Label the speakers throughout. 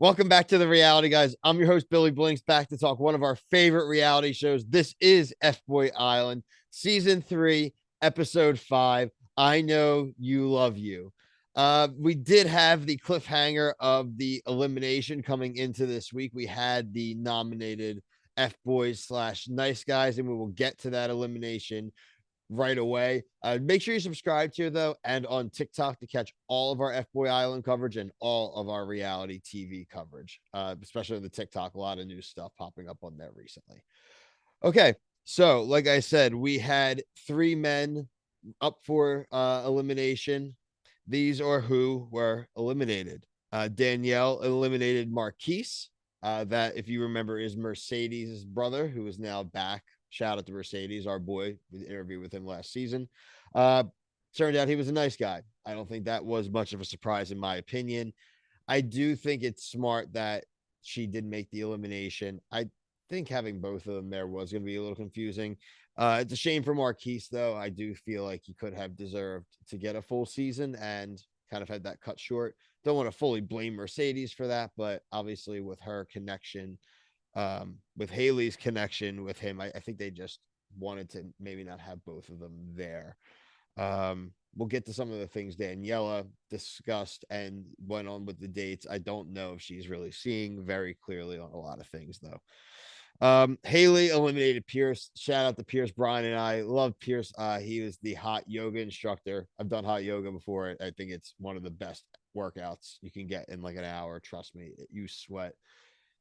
Speaker 1: Welcome back to the reality, guys. I'm your host, Billy Blinks, back to talk one of our favorite reality shows. This is FBoy Island, season 3, episode 5. I know you love you. We did have the cliffhanger of the elimination coming into this week. We had the nominated F Boys slash nice guys, and we will get to that elimination right away. Make sure you subscribe to though, and on TikTok to catch all of our F Boy Island coverage and all of our reality TV coverage, especially the TikTok. A lot of new stuff popping up on there recently. Okay, so like I said, we had 3 men up for elimination. These are who were eliminated. Danielle eliminated Marquise. That, if you remember, is Mercedes' brother, who is now back. Shout out to Mercedes, our boy. We interviewed with him last season. Uh, Turned out he was a nice guy. I don't think that was much of a surprise, in my opinion. I do think it's smart that she did make the elimination. I think having both of them there was going to be a little confusing. It's a shame for Marquise, though. I do feel like he could have deserved to get a full season and kind of had that cut short. Don't want to fully blame Mercedes for that, but obviously with her connection, with Haley's connection with him, I think they just wanted to maybe not have both of them there. We'll get to some of the things Daniela discussed and went on with the dates. I don't know if she's really seeing very clearly on a lot of things, though. Haley eliminated Pierce. Shout out to Pierce. Brian and I love Pierce. He was the hot yoga instructor. I've done hot yoga before. I think it's one of the best workouts you can get in like an hour. Trust me, you sweat.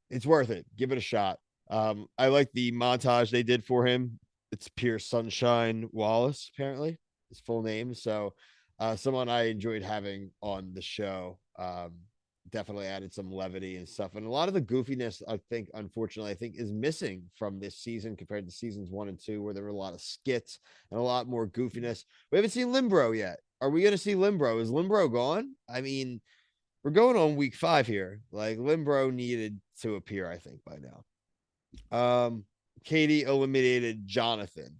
Speaker 1: It's worth it. Give it a shot. I like the montage they did for him. It's Pierce Sunshine Wallace, apparently, his full name. So, someone I enjoyed having on the show. Definitely added some levity and stuff. And a lot of the goofiness, I think, unfortunately, I think is missing from this season compared to seasons 1 and 2, where there were a lot of skits and a lot more goofiness. We haven't seen Limbro yet. Are we going to see Limbro? Is Limbro gone? I mean, we're going on week 5 here. Like, Limbro needed to appear, I think, by now. Katie eliminated Jonathan.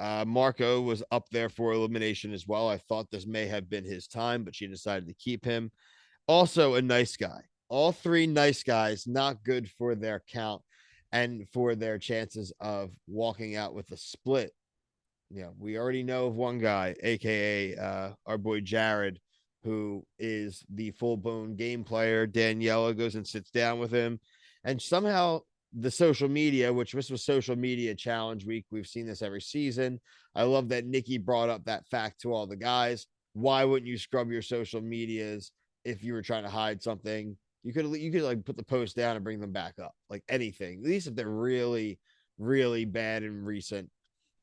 Speaker 1: Marco was up there for elimination as well. I thought this may have been his time, but she decided to keep him. Also a nice guy. All 3 nice guys, not good for their count and for their chances of walking out with a split. We already know of one guy, aka our boy Jared, who is the full blown game player. Daniela goes and sits down with him, and somehow the social media, which this was social media challenge week, we've seen this every season. I love that Nikki brought up that fact to all the guys. Why wouldn't you scrub your social medias if you were trying to hide something? You could like put the post down and bring them back up, like anything. At least if they're really, really bad and recent,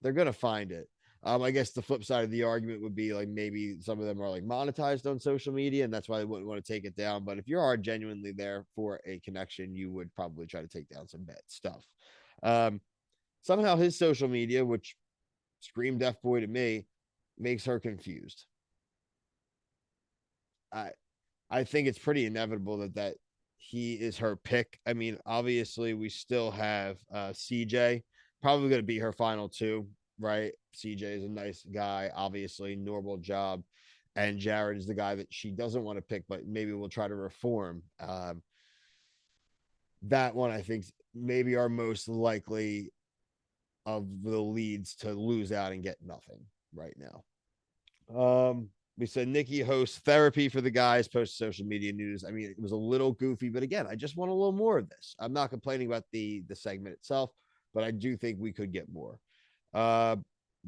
Speaker 1: they're gonna find it. I guess the flip side of the argument would be like maybe some of them are like monetized on social media, and that's why they wouldn't want to take it down. But if you are genuinely there for a connection, you would probably try to take down some bad stuff. Um, Somehow his social media, which screamed F boy to me, makes her confused. I I think it's pretty inevitable that he is her pick. I mean, obviously we still have CJ, probably going to be her final 2, right? CJ is a nice guy, obviously, normal job, and Jared is the guy that she doesn't want to pick, but maybe we'll try to reform. That one I think maybe our most likely of the leads to lose out and get nothing right now. We said Nikki hosts therapy for the guys, post social media news. I mean, it was a little goofy, but again, I just want a little more of this. I'm not complaining about the segment itself, but I do think we could get more. Uh,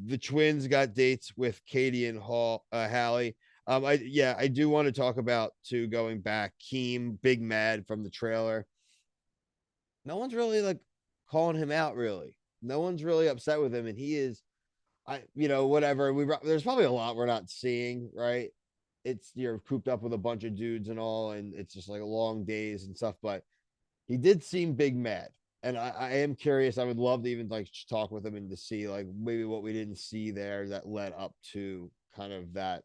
Speaker 1: the twins got dates with Katie and Hallie. I do want to talk about too, going back, Keem, big mad from the trailer. No one's really like calling him out, really. No one's really upset with him, and he is whatever. There's probably a lot we're not seeing, right? It's you're cooped up with a bunch of dudes and all, and it's just like long days and stuff. But he did seem big mad, and I am curious. I would love to even like talk with him and to see like maybe what we didn't see there that led up to kind of that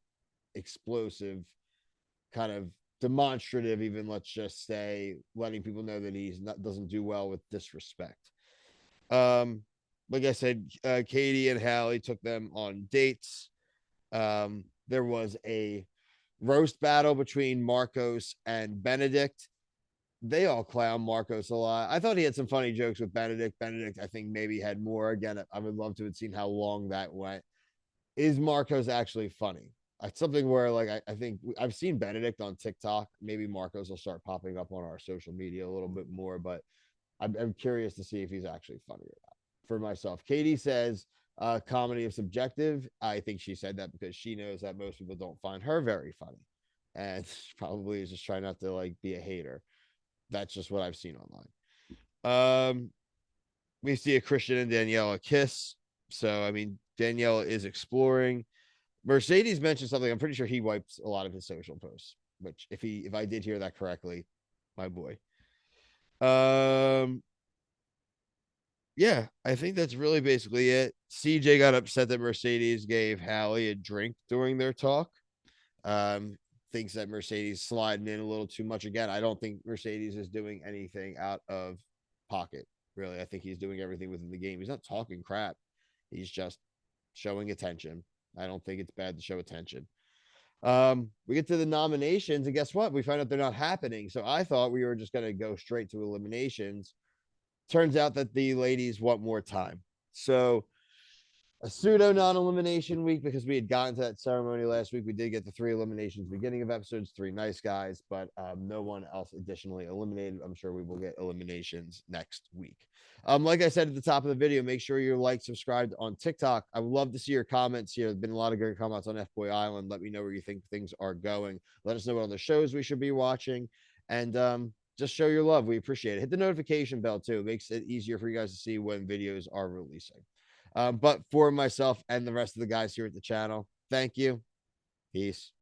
Speaker 1: explosive, kind of demonstrative, even let's just say, letting people know that he's not doesn't do well with disrespect. Um, like I said, Katie and Hallie took them on dates. There was a roast battle between Marcos and Benedict. they all clown Marcos a lot. I thought he had some funny jokes with Benedict. Benedict, I think maybe had more. Again, I would love to have seen how long that went. Is Marcos actually funny? It's something where like I think I've seen Benedict on TikTok. Maybe Marcos will start popping up on our social media a little bit more, but I'm curious to see if he's actually funny or not. For myself, Katie says comedy is subjective. I think she said that because she knows that most people don't find her very funny, and probably is just trying not to like be a hater. That's just what I've seen online. We see a Christian and Daniela kiss. So I mean, Daniela is exploring. Mercedes mentioned something. I'm pretty sure he wipes a lot of his social posts. Which, if I did hear that correctly, my boy. Um, yeah, I think that's really basically it. CJ got upset that Mercedes gave Hallie a drink during their talk. Um, thinks that Mercedes sliding in a little too much. Again, I don't think Mercedes is doing anything out of pocket. Really, I think he's doing everything within the game. He's not talking crap. He's just showing attention. I don't think it's bad to show attention. We get to the nominations, and guess what? We find out they're not happening. So I thought we were just going to go straight to eliminations. Turns out that the ladies want more time. So a pseudo non-elimination week because we had gotten to that ceremony last week. We did get the 3 eliminations beginning of episodes, 3 nice guys, but no one else additionally eliminated. I'm sure we will get eliminations next week. Like I said at the top of the video, make sure you're like, subscribed on TikTok. I would love to see your comments here. There's been a lot of great comments on FBoy Island. Let me know where you think things are going. Let us know what other shows we should be watching, and just show your love. We appreciate it. Hit the notification bell too. It makes it easier for you guys to see when videos are releasing. But for myself and the rest of the guys here at the channel, thank you. Peace.